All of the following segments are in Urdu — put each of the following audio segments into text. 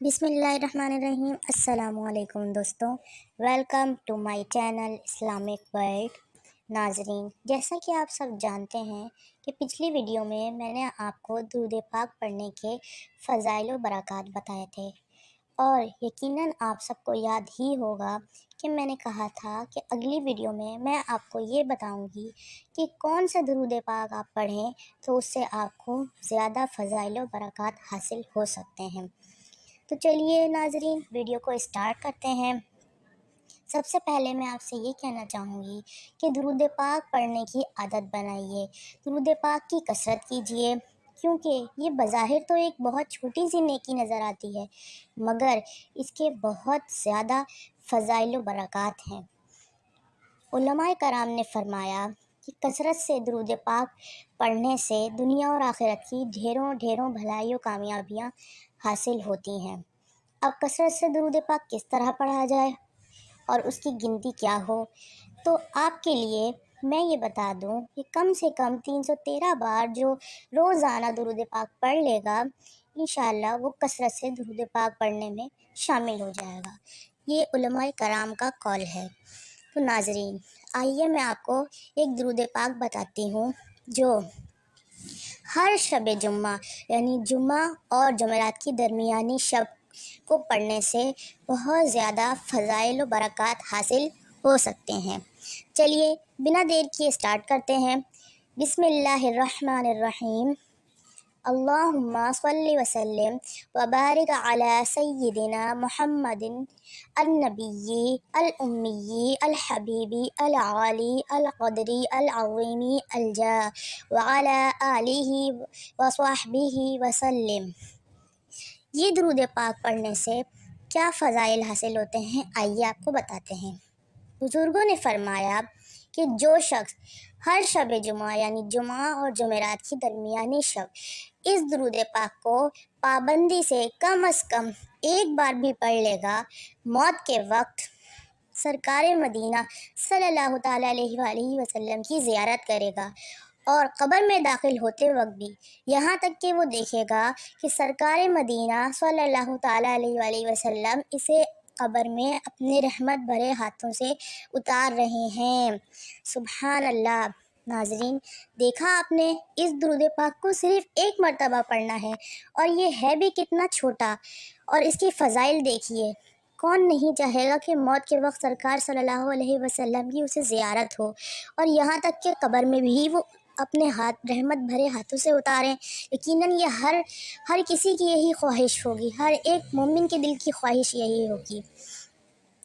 بسم اللہ الرحمن الرحیم۔ السلام علیکم دوستوں، welcome to my channel Islamic World. ناظرین، جیسا کہ آپ سب جانتے ہیں کہ پچھلی ویڈیو میں نے آپ کو درود پاک پڑھنے کے فضائل و برکات بتائے تھے، اور یقیناً آپ سب کو یاد ہی ہوگا کہ میں نے کہا تھا کہ اگلی ویڈیو میں آپ کو یہ بتاؤں گی کہ کون سا درود پاک آپ پڑھیں تو اس سے آپ کو زیادہ فضائل و برکات حاصل ہو سکتے ہیں۔ تو چلیے ناظرین، ویڈیو کو اسٹارٹ کرتے ہیں۔ سب سے پہلے میں آپ سے یہ کہنا چاہوں گی کہ درود پاک پڑھنے کی عادت بنائیے، درود پاک کی کثرت کیجیے، کیونکہ یہ بظاہر تو ایک بہت چھوٹی سی نیکی نظر آتی ہے، مگر اس کے بہت زیادہ فضائل و برکات ہیں۔ علماء کرام نے فرمایا کہ کثرت سے درود پاک پڑھنے سے دنیا اور آخرت کی ڈھیروں بھلائی و کامیابیاں حاصل ہوتی ہیں۔ اب کثرت سے درود پاک کس طرح پڑھا جائے اور اس کی گنتی کیا ہو، تو آپ کے لیے میں یہ بتا دوں کہ کم سے کم 313 بار جو روزانہ درود پاک پڑھ لے گا، انشاءاللہ وہ کثرت سے درود پاک پڑھنے میں شامل ہو جائے گا۔ یہ علماء کرام کا قول ہے۔ تو ناظرین، آئیے میں آپ کو ایک درود پاک بتاتی ہوں جو ہر شب جمعہ یعنی جمعہ اور جمعرات کی درمیانی شب کو پڑھنے سے بہت زیادہ فضائل و برکات حاصل ہو سکتے ہیں۔ چلیے بنا دیر کیے اسٹارٹ کرتے ہیں۔ بسم اللہ الرحمن الرحیم۔ اللہم صلی وسلم وبارک علی سیدنا محمد النبی الامی الحبیبی العالی القدری العظیمی الجاہ وعلی آلہ وصحبہ وسلم۔ یہ درود پاک پڑھنے سے کیا فضائل حاصل ہوتے ہیں، آئیے آپ کو بتاتے ہیں۔ بزرگوں نے فرمایا کہ جو شخص ہر شب جمعہ یعنی جمعہ اور جمعرات کی درمیانی شب اس درود پاک کو پابندی سے کم از کم ایک بار بھی پڑھ لے گا، موت کے وقت سرکار مدینہ صلی اللہ تعالیٰ علیہ وآلہ وسلم کی زیارت کرے گا، اور قبر میں داخل ہوتے وقت بھی یہاں تک کہ وہ دیکھے گا کہ سرکار مدینہ صلی اللہ تعالیٰ علیہ وآلہ وسلم اسے قبر میں اپنے رحمت بھرے ہاتھوں سے اتار رہے ہیں۔ سبحان اللہ۔ ناظرین، دیکھا آپ نے، اس درود پاک کو صرف ایک مرتبہ پڑھنا ہے، اور یہ ہے بھی کتنا چھوٹا، اور اس کی فضائل دیکھیے۔ کون نہیں چاہے گا کہ موت کے وقت سرکار صلی اللہ علیہ وسلم کی اسے زیارت ہو، اور یہاں تک کہ قبر میں بھی وہ اپنے ہاتھ رحمت بھرے ہاتھوں سے اتاریں۔ یقیناً یہ ہر کسی کی یہی خواہش ہوگی، ہر ایک مومن کے دل کی خواہش یہی ہوگی۔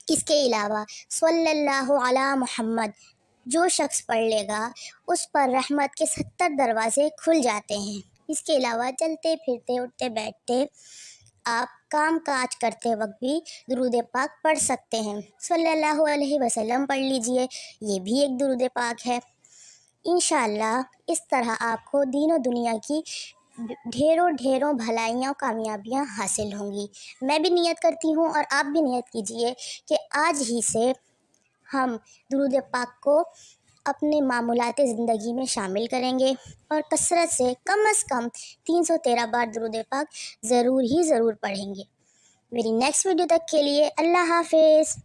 اس کے علاوہ صلی اللہ علی محمد جو شخص پڑھ لے گا، اس پر رحمت کے 70 دروازے کھل جاتے ہیں۔ اس کے علاوہ چلتے پھرتے اٹھتے بیٹھتے آپ کام کاج کرتے وقت بھی درود پاک پڑھ سکتے ہیں۔ صلی اللہ علیہ وسلم پڑھ لیجئے، یہ بھی ایک درود پاک ہے۔ انشاءاللہ اس طرح آپ کو دین و دنیا کی ڈھیروں بھلائیاں و کامیابیاں حاصل ہوں گی۔ میں بھی نیت کرتی ہوں اور آپ بھی نیت کیجئے کہ آج ہی سے ہم درود پاک کو اپنے معمولات زندگی میں شامل کریں گے، اور کثرت سے کم از کم 313 بار درود پاک ضرور پڑھیں گے۔ میری نیکسٹ ویڈیو تک کے لیے اللہ حافظ۔